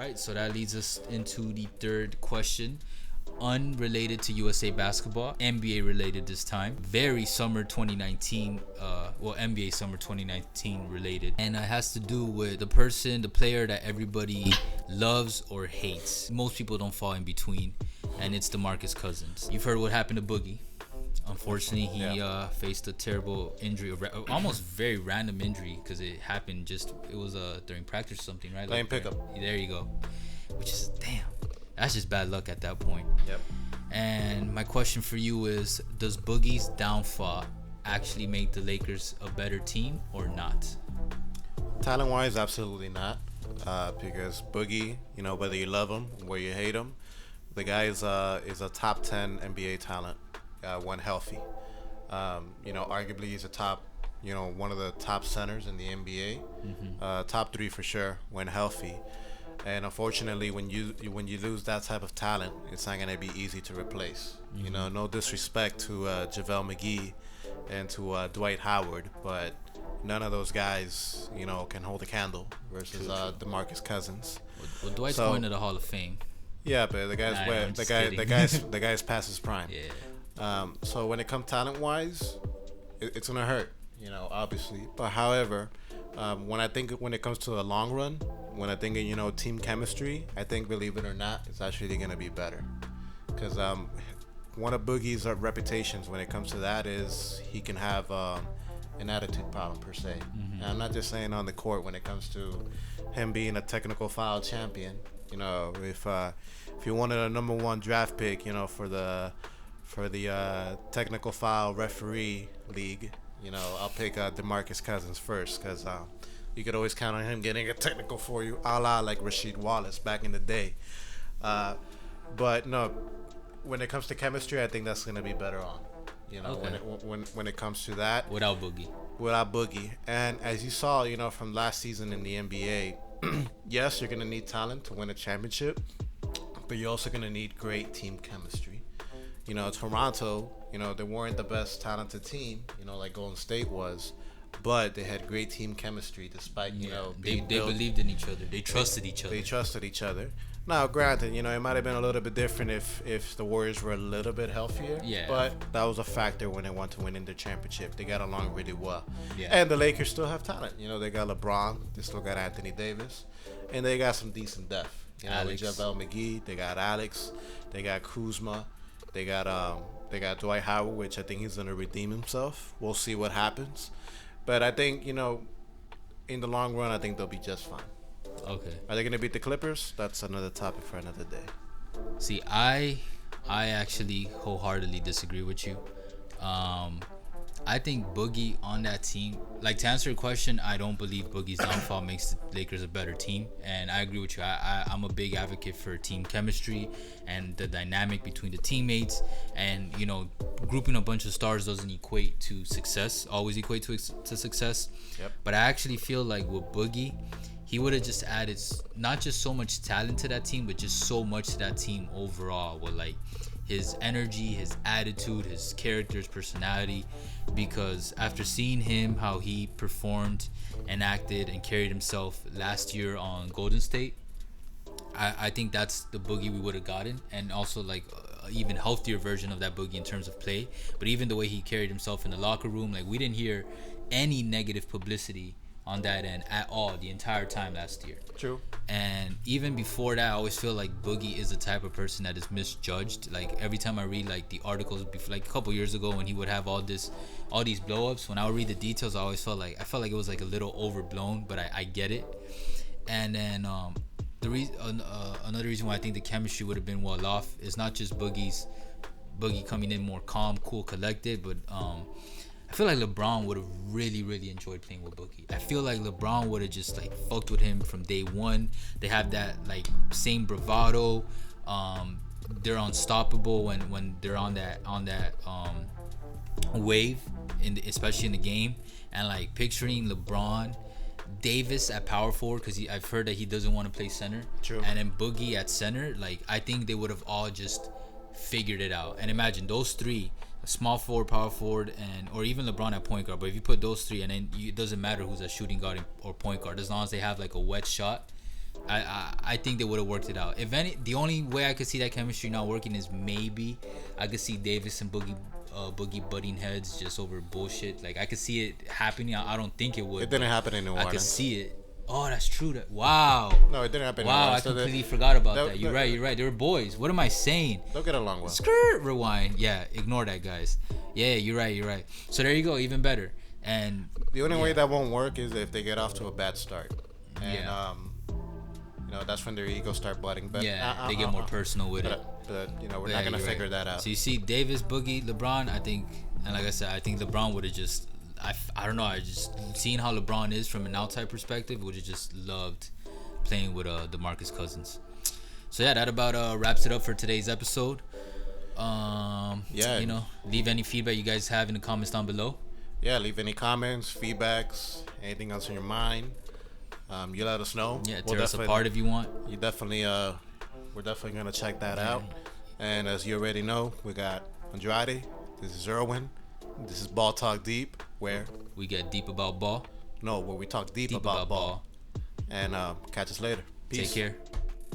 right, so that leads us into the third question. Unrelated to USA basketball, NBA related this time. Very summer 2019, NBA summer 2019 related. And it has to do with the player that everybody loves or hates. Most people don't fall in between. And it's DeMarcus Cousins. You've heard what happened to Boogie. Unfortunately, he faced a terrible injury, almost very random injury, because it happened it was during practice or something, right? Playing pickup. There you go. Which is, damn, that's just bad luck at that point. Yep. And my question for you is, does Boogie's downfall actually make the Lakers a better team or not? Talent-wise, absolutely not. Because Boogie, whether you love him or you hate him, the guy is a top 10 NBA talent when healthy. Arguably he's one of the top centers in the NBA. Top 3 for sure when healthy. And unfortunately, when you lose that type of talent, it's not gonna be easy to replace. No disrespect to JaVale McGee and to Dwight Howard, but none of those guys, can hold a candle versus DeMarcus Cousins. Well, Dwight's going to the Hall of Fame. Yeah, but the guy's past his prime. Yeah. So when it comes talent-wise, it's gonna hurt, obviously. But however, when it comes to the long run, when I think of, team chemistry, I think, believe it or not, it's actually gonna be better. Because one of Boogie's reputations when it comes to that is he can have an attitude problem per se. And I'm not just saying on the court when it comes to him being a technical foul champion. If you wanted a number 1 draft pick, for the technical foul referee league, I'll pick DeMarcus Cousins first, because you could always count on him getting a technical for you, a la like Rasheed Wallace back in the day. But no, when it comes to chemistry, I think that's gonna be better on. Okay. When it comes to that, Without Boogie. And as you saw, from last season in the NBA, yes, you're gonna need talent to win a championship, but you're also gonna need great team chemistry. Toronto, they weren't the best talented team, like Golden State was, but they had great team chemistry despite, they believed in each other. They trusted each other. Now, granted, it might have been a little bit different if the Warriors were a little bit healthier. Yeah. But that was a factor when they want to win in the championship. They got along really well. Yeah. And the Lakers still have talent. They got LeBron. They still got Anthony Davis. And they got some decent depth. With JaVale McGee, they got Alex. They got Kuzma. They got Dwight Howard, which I think he's going to redeem himself. We'll see what happens. But I think, in the long run, I think they'll be just fine. Okay. Are they going to beat the Clippers? That's another topic for another day. See, I actually wholeheartedly disagree with you. I think Boogie on that team, like, to answer your question, I don't believe Boogie's downfall makes the Lakers a better team, and I agree with you. I'm a big advocate for team chemistry and the dynamic between the teammates, and grouping a bunch of stars doesn't equate to success, always equate to success. Yep. But I actually feel like with Boogie, he would have just added not just so much talent to that team, but just so much to that team overall, with like his energy, his attitude, his character, his personality. Because after seeing him, how he performed and acted and carried himself last year on Golden State, I think that's the Boogie we would have gotten, and also like even healthier version of that Boogie in terms of play. But even the way he carried himself in the locker room, like, we didn't hear any negative publicity on that end at all the entire time last year. True. And even before that, I always feel like Boogie is the type of person that is misjudged. Like, every time I read like the articles before, like a couple years ago, when he would have all these blow-ups, when I would read the details, I always felt like it was like a little overblown, but I get it. And then another reason why I think the chemistry would have been well off is not just Boogie coming in more calm, cool, collected, but I feel like LeBron would have really, really enjoyed playing with Boogie. I feel like LeBron would have just like fucked with him from day one. They have that like same bravado. They're unstoppable when they're on that wave, especially in the game. And like picturing LeBron Davis at power forward, because I've heard that he doesn't want to play center. True. And then Boogie at center, like, I think they would have all just figured it out. And imagine those three, a small forward, power forward, or even LeBron at point guard. But if you put those three, and then it doesn't matter who's a shooting guard or point guard, as long as they have like a wet shot, I think they would have worked it out. If any, the only way I could see that chemistry not working is maybe I could see Davis and Boogie butting heads just over bullshit. Like I could see it happening. I don't think it would. It didn't happen in New Orleans. I could see it. Oh, that's true. Wow. No, it didn't happen in New Wow, I Orleans. completely forgot about that. You're right. They were boys. What am I saying? They'll get along well. Skirt, rewind. Yeah, ignore that, guys. Yeah, you're right. So there you go, even better. And the only way that won't work is if they get off to a bad start. And you know, that's when their egos start butting. But they get more personal with it. But you know, we're not gonna figure that out. So you see, Davis, Boogie, LeBron. I think, and like I said, I think LeBron would have just. I don't know. I just seeing how LeBron is from an outside perspective, would have just loved playing with DeMarcus Cousins. So yeah, that about wraps it up for today's episode. You know, leave any feedback you guys have in the comments down below. Yeah, leave any comments, feedbacks, anything else on your mind. You let us know. Yeah, tear us apart if you want. You definitely we're definitely gonna check that out. And as you already know, we got Andrade. This is Erwin. This is Ball Talk Deep, where we get deep about ball. No, where we talk deep about ball. And catch us later. Peace. Take care.